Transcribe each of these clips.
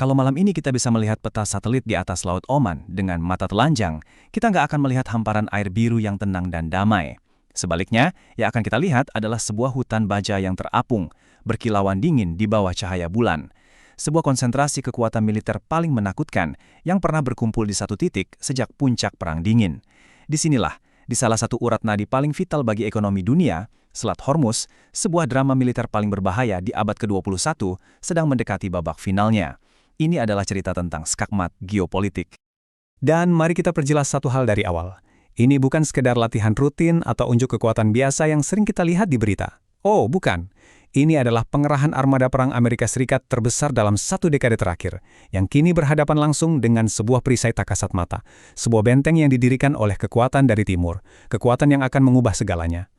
Kalau malam ini kita bisa melihat peta satelit di atas Laut Oman dengan mata telanjang, kita nggak akan melihat hamparan air biru yang tenang dan damai. Sebaliknya, yang akan kita lihat adalah sebuah hutan baja yang terapung, berkilauan dingin di bawah cahaya bulan. Sebuah konsentrasi kekuatan militer paling menakutkan yang pernah berkumpul di satu titik sejak puncak Perang Dingin. Disinilah, di salah satu urat nadi paling vital bagi ekonomi dunia, Selat Hormuz, sebuah drama militer paling berbahaya di abad ke-21 sedang mendekati babak finalnya. Ini adalah cerita tentang skakmat geopolitik. Dan mari kita perjelas satu hal dari awal. Ini bukan sekedar latihan rutin atau unjuk kekuatan biasa yang sering kita lihat di berita. Oh, bukan. Ini adalah pengerahan armada perang Amerika Serikat terbesar dalam satu dekade terakhir, yang kini berhadapan langsung dengan sebuah perisai tak kasat mata, sebuah benteng yang didirikan oleh kekuatan dari timur, kekuatan yang akan mengubah segalanya.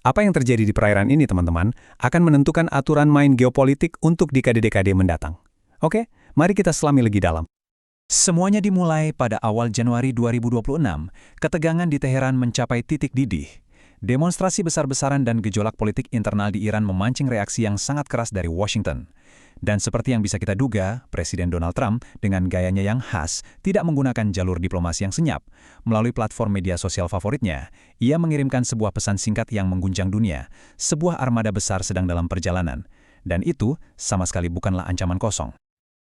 Apa yang terjadi di perairan ini, teman-teman, akan menentukan aturan main geopolitik untuk dekade-dekade mendatang. Oke, mari kita selami lebih dalam. Semuanya dimulai pada awal Januari 2026, ketegangan di Teheran mencapai titik didih. Demonstrasi besar-besaran dan gejolak politik internal di Iran memancing reaksi yang sangat keras dari Washington. Dan seperti yang bisa kita duga, Presiden Donald Trump dengan gayanya yang khas tidak menggunakan jalur diplomasi yang senyap. Melalui platform media sosial favoritnya, ia mengirimkan sebuah pesan singkat yang mengguncang dunia. Sebuah armada besar sedang dalam perjalanan. Dan itu sama sekali bukanlah ancaman kosong.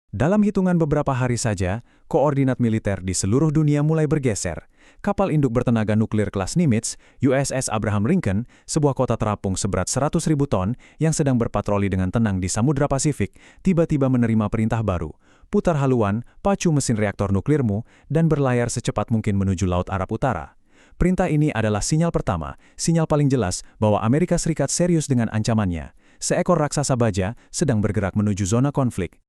Dalam hitungan beberapa hari saja, koordinat militer di seluruh dunia mulai bergeser. Kapal induk bertenaga nuklir kelas Nimitz, USS Abraham Lincoln, sebuah kota terapung seberat 100.000 ton yang sedang berpatroli dengan tenang di Samudra Pasifik, tiba-tiba menerima perintah baru. Putar haluan, pacu mesin reaktor nuklirmu, dan berlayar secepat mungkin menuju Laut Arab Utara. Perintah ini adalah sinyal pertama, sinyal paling jelas bahwa Amerika Serikat serius dengan ancamannya. Seekor raksasa baja sedang bergerak menuju zona konflik.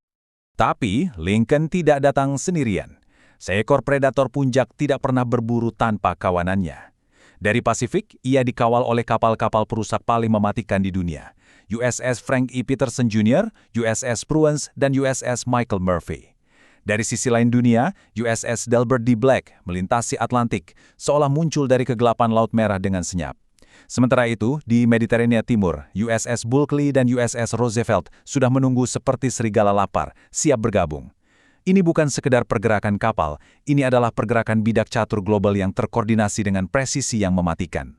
Tapi Lincoln tidak datang sendirian. Seekor predator punjak tidak pernah berburu tanpa kawanannya. Dari Pasifik, ia dikawal oleh kapal-kapal perusak paling mematikan di dunia. USS Frank E. Peterson Jr., USS Prudence, dan USS Michael Murphy. Dari sisi lain dunia, USS Delbert D. Black melintasi Atlantik, seolah muncul dari kegelapan Laut Merah dengan senyap. Sementara itu, di Mediterania Timur, USS Bulkley dan USS Roosevelt sudah menunggu seperti serigala lapar, siap bergabung. Ini bukan sekedar pergerakan kapal, ini adalah pergerakan bidak catur global yang terkoordinasi dengan presisi yang mematikan.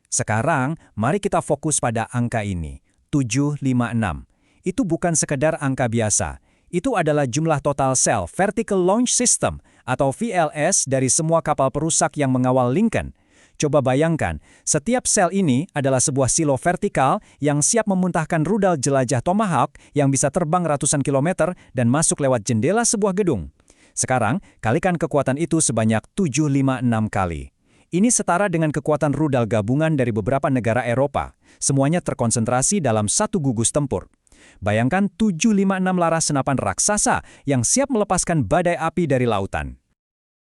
Sekarang, mari kita fokus pada angka ini, 756. Itu bukan sekedar angka biasa. Itu adalah jumlah total sel Vertical Launch System atau VLS dari semua kapal perusak yang mengawal Lincoln. Coba bayangkan, setiap sel ini adalah sebuah silo vertikal yang siap memuntahkan rudal jelajah Tomahawk yang bisa terbang ratusan kilometer dan masuk lewat jendela sebuah gedung. Sekarang, kalikan kekuatan itu sebanyak 756 kali. Ini setara dengan kekuatan rudal gabungan dari beberapa negara Eropa. Semuanya terkonsentrasi dalam satu gugus tempur. Bayangkan 756 laras senapan raksasa yang siap melepaskan badai api dari lautan.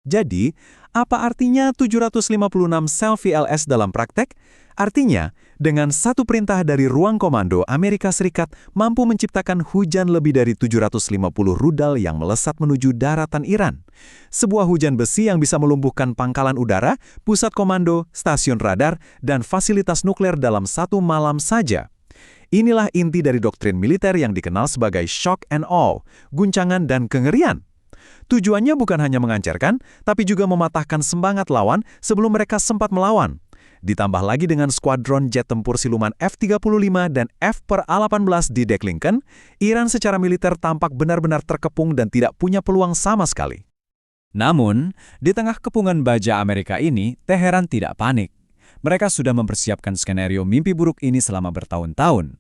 Jadi, apa artinya 756 sel VLS dalam praktek? Artinya, dengan satu perintah dari ruang komando, Amerika Serikat mampu menciptakan hujan lebih dari 750 rudal yang melesat menuju daratan Iran. Sebuah hujan besi yang bisa melumpuhkan pangkalan udara, pusat komando, stasiun radar, dan fasilitas nuklir dalam satu malam saja. Inilah inti dari doktrin militer yang dikenal sebagai shock and awe, guncangan dan kengerian. Tujuannya bukan hanya mengancarkan, tapi juga mematahkan semangat lawan sebelum mereka sempat melawan. Ditambah lagi dengan skuadron jet tempur siluman F-35 dan F-18 di dek Lincoln, Iran secara militer tampak benar-benar terkepung dan tidak punya peluang sama sekali. Namun, di tengah kepungan baja Amerika ini, Teheran tidak panik. Mereka sudah mempersiapkan skenario mimpi buruk ini selama bertahun-tahun.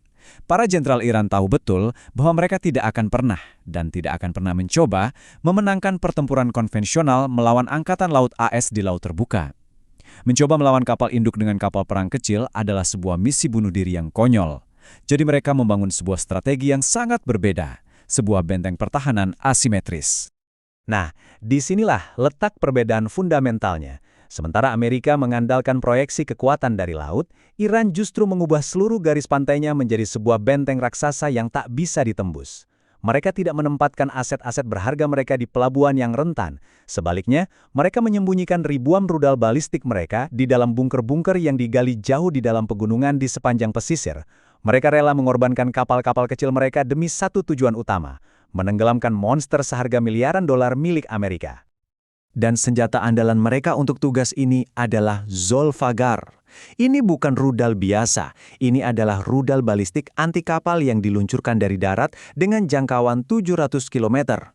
Para jenderal Iran tahu betul bahwa mereka tidak akan pernah dan tidak akan pernah mencoba memenangkan pertempuran konvensional melawan angkatan laut AS di laut terbuka. Mencoba melawan kapal induk dengan kapal perang kecil adalah sebuah misi bunuh diri yang konyol. Jadi mereka membangun sebuah strategi yang sangat berbeda, sebuah benteng pertahanan asimetris. Nah, disinilah letak perbedaan fundamentalnya. Sementara Amerika mengandalkan proyeksi kekuatan dari laut, Iran justru mengubah seluruh garis pantainya menjadi sebuah benteng raksasa yang tak bisa ditembus. Mereka tidak menempatkan aset-aset berharga mereka di pelabuhan yang rentan. Sebaliknya, mereka menyembunyikan ribuan rudal balistik mereka di dalam bunker-bunker yang digali jauh di dalam pegunungan di sepanjang pesisir. Mereka rela mengorbankan kapal-kapal kecil mereka demi satu tujuan utama, menenggelamkan monster seharga miliaran dolar milik Amerika. Dan senjata andalan mereka untuk tugas ini adalah Zolfagar. Ini bukan rudal biasa, ini adalah rudal balistik anti kapal yang diluncurkan dari darat dengan jangkauan 700 km.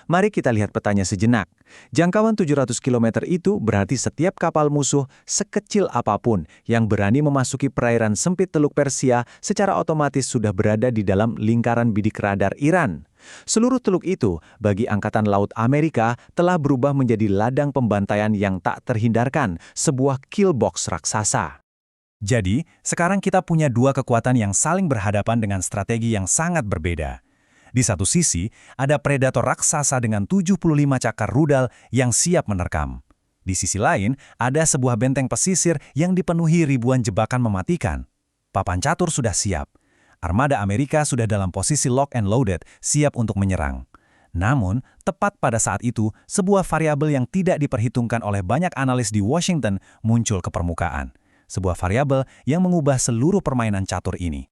Mari kita lihat petanya sejenak. Jangkauan 700 km itu berarti setiap kapal musuh sekecil apapun yang berani memasuki perairan sempit Teluk Persia secara otomatis sudah berada di dalam lingkaran bidik radar Iran. Seluruh teluk itu bagi Angkatan Laut Amerika telah berubah menjadi ladang pembantaian yang tak terhindarkan, sebuah kill box raksasa. Jadi, sekarang kita punya dua kekuatan yang saling berhadapan dengan strategi yang sangat berbeda. Di satu sisi, ada predator raksasa dengan 75 cakar rudal yang siap menerkam. Di sisi lain, ada sebuah benteng pesisir yang dipenuhi ribuan jebakan mematikan. Papan catur sudah siap. Armada Amerika sudah dalam posisi lock and loaded, siap untuk menyerang. Namun, tepat pada saat itu, sebuah variabel yang tidak diperhitungkan oleh banyak analis di Washington muncul ke permukaan. Sebuah variabel yang mengubah seluruh permainan catur ini.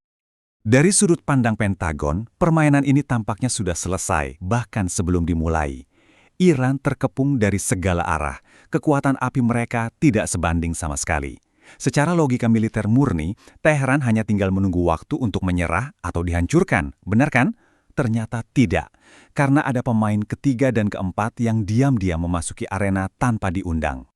Dari sudut pandang Pentagon, permainan ini tampaknya sudah selesai, bahkan sebelum dimulai. Iran terkepung dari segala arah. Kekuatan api mereka tidak sebanding sama sekali. Secara logika militer murni, Teheran hanya tinggal menunggu waktu untuk menyerah atau dihancurkan. Benar kan? Ternyata tidak. Karena ada pemain ketiga dan keempat yang diam-diam memasuki arena tanpa diundang.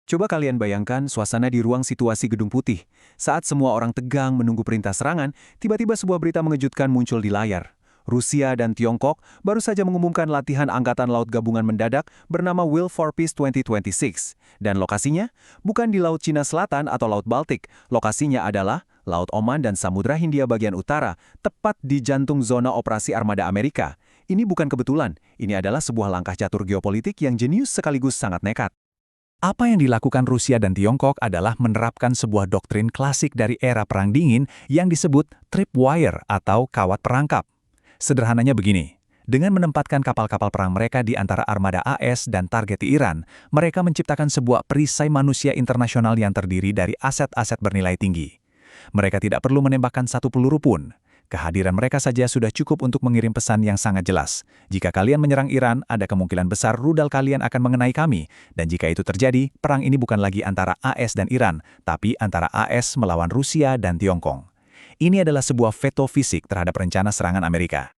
Coba kalian bayangkan suasana di ruang situasi Gedung Putih. Saat semua orang tegang menunggu perintah serangan, tiba-tiba sebuah berita mengejutkan muncul di layar. Rusia dan Tiongkok baru saja mengumumkan latihan Angkatan Laut Gabungan mendadak bernama Will for Peace 2026. Dan lokasinya bukan di Laut Cina Selatan atau Laut Baltik. Lokasinya adalah Laut Oman dan Samudra Hindia bagian utara, tepat di jantung zona operasi armada Amerika. Ini bukan kebetulan, ini adalah sebuah langkah catur geopolitik yang jenius sekaligus sangat nekat. Apa yang dilakukan Rusia dan Tiongkok adalah menerapkan sebuah doktrin klasik dari era Perang Dingin yang disebut tripwire atau kawat perangkap. Sederhananya begini, dengan menempatkan kapal-kapal perang mereka di antara armada AS dan target di Iran, mereka menciptakan sebuah perisai manusia internasional yang terdiri dari aset-aset bernilai tinggi. Mereka tidak perlu menembakkan satu peluru pun. Kehadiran mereka saja sudah cukup untuk mengirim pesan yang sangat jelas. Jika kalian menyerang Iran, ada kemungkinan besar rudal kalian akan mengenai kami. Dan jika itu terjadi, perang ini bukan lagi antara AS dan Iran, tapi antara AS melawan Rusia dan Tiongkok. Ini adalah sebuah veto fisik terhadap rencana serangan Amerika.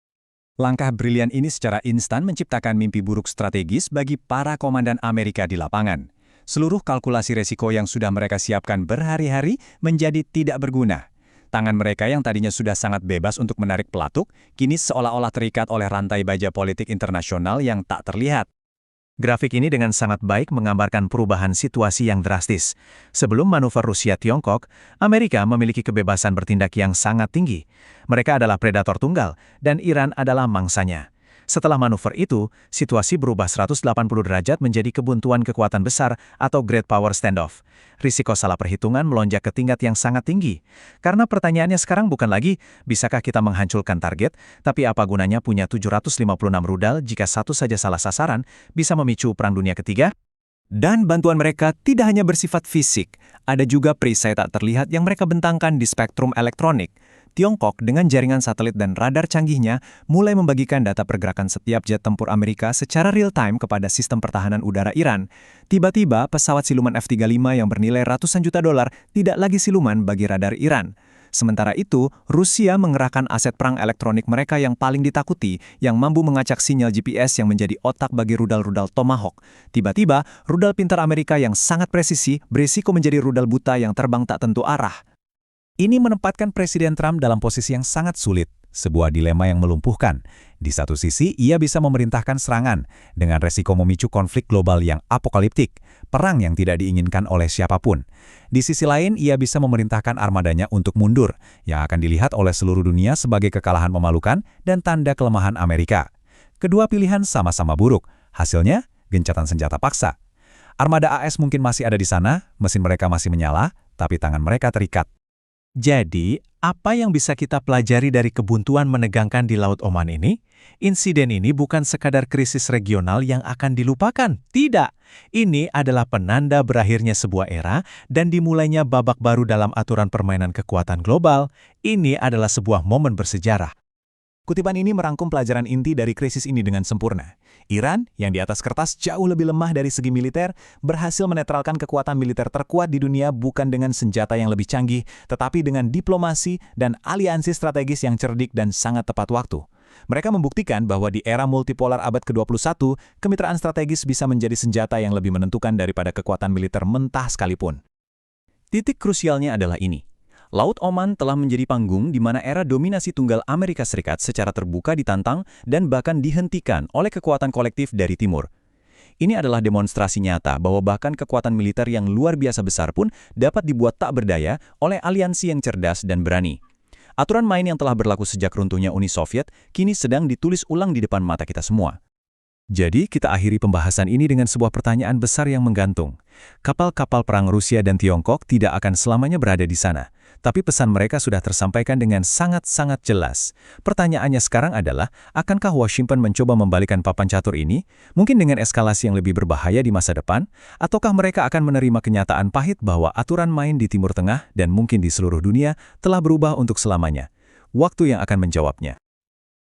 Langkah brilian ini secara instan menciptakan mimpi buruk strategis bagi para komandan Amerika di lapangan. Seluruh kalkulasi resiko yang sudah mereka siapkan berhari-hari menjadi tidak berguna. Tangan mereka yang tadinya sudah sangat bebas untuk menarik pelatuk, kini seolah-olah terikat oleh rantai baja politik internasional yang tak terlihat. Grafik ini dengan sangat baik menggambarkan perubahan situasi yang drastis. Sebelum manuver Rusia-Tiongkok, Amerika memiliki kebebasan bertindak yang sangat tinggi. Mereka adalah predator tunggal, dan Iran adalah mangsanya. Setelah manuver itu, situasi berubah 180 derajat menjadi kebuntuan kekuatan besar atau Great Power Standoff. Risiko salah perhitungan melonjak ke tingkat yang sangat tinggi. Karena pertanyaannya sekarang bukan lagi, bisakah kita menghancurkan target, tapi apa gunanya punya 756 rudal jika satu saja salah sasaran bisa memicu Perang Dunia Ketiga? Dan bantuan mereka tidak hanya bersifat fisik, ada juga perisai tak terlihat yang mereka bentangkan di spektrum elektronik. Tiongkok dengan jaringan satelit dan radar canggihnya mulai membagikan data pergerakan setiap jet tempur Amerika secara real-time kepada sistem pertahanan udara Iran. Tiba-tiba, pesawat siluman F-35 yang bernilai ratusan juta dolar tidak lagi siluman bagi radar Iran. Sementara itu, Rusia mengerahkan aset perang elektronik mereka yang paling ditakuti, yang mampu mengacak sinyal GPS yang menjadi otak bagi rudal-rudal Tomahawk. Tiba-tiba, rudal pintar Amerika yang sangat presisi berisiko menjadi rudal buta yang terbang tak tentu arah. Ini menempatkan Presiden Trump dalam posisi yang sangat sulit, sebuah dilema yang melumpuhkan. Di satu sisi, ia bisa memerintahkan serangan, dengan resiko memicu konflik global yang apokaliptik, perang yang tidak diinginkan oleh siapapun. Di sisi lain, ia bisa memerintahkan armadanya untuk mundur, yang akan dilihat oleh seluruh dunia sebagai kekalahan memalukan dan tanda kelemahan Amerika. Kedua pilihan sama-sama buruk, hasilnya gencatan senjata paksa. Armada AS mungkin masih ada di sana, mesin mereka masih menyala, tapi tangan mereka terikat. Jadi, apa yang bisa kita pelajari dari kebuntuan menegangkan di Laut Oman ini? Insiden ini bukan sekadar krisis regional yang akan dilupakan. Tidak. Ini adalah penanda berakhirnya sebuah era dan dimulainya babak baru dalam aturan permainan kekuatan global. Ini adalah sebuah momen bersejarah. Kutipan ini merangkum pelajaran inti dari krisis ini dengan sempurna. Iran, yang di atas kertas jauh lebih lemah dari segi militer, berhasil menetralkan kekuatan militer terkuat di dunia bukan dengan senjata yang lebih canggih, tetapi dengan diplomasi dan aliansi strategis yang cerdik dan sangat tepat waktu. Mereka membuktikan bahwa di era multipolar abad ke-21, kemitraan strategis bisa menjadi senjata yang lebih menentukan daripada kekuatan militer mentah sekalipun. Titik krusialnya adalah ini. Laut Oman telah menjadi panggung di mana era dominasi tunggal Amerika Serikat secara terbuka ditantang dan bahkan dihentikan oleh kekuatan kolektif dari timur. Ini adalah demonstrasi nyata bahwa bahkan kekuatan militer yang luar biasa besar pun dapat dibuat tak berdaya oleh aliansi yang cerdas dan berani. Aturan main yang telah berlaku sejak runtuhnya Uni Soviet kini sedang ditulis ulang di depan mata kita semua. Jadi, kita akhiri pembahasan ini dengan sebuah pertanyaan besar yang menggantung. Kapal-kapal perang Rusia dan Tiongkok tidak akan selamanya berada di sana, tapi pesan mereka sudah tersampaikan dengan sangat-sangat jelas. Pertanyaannya sekarang adalah, akankah Washington mencoba membalikan papan catur ini, mungkin dengan eskalasi yang lebih berbahaya di masa depan, ataukah mereka akan menerima kenyataan pahit bahwa aturan main di Timur Tengah dan mungkin di seluruh dunia telah berubah untuk selamanya? Waktu yang akan menjawabnya.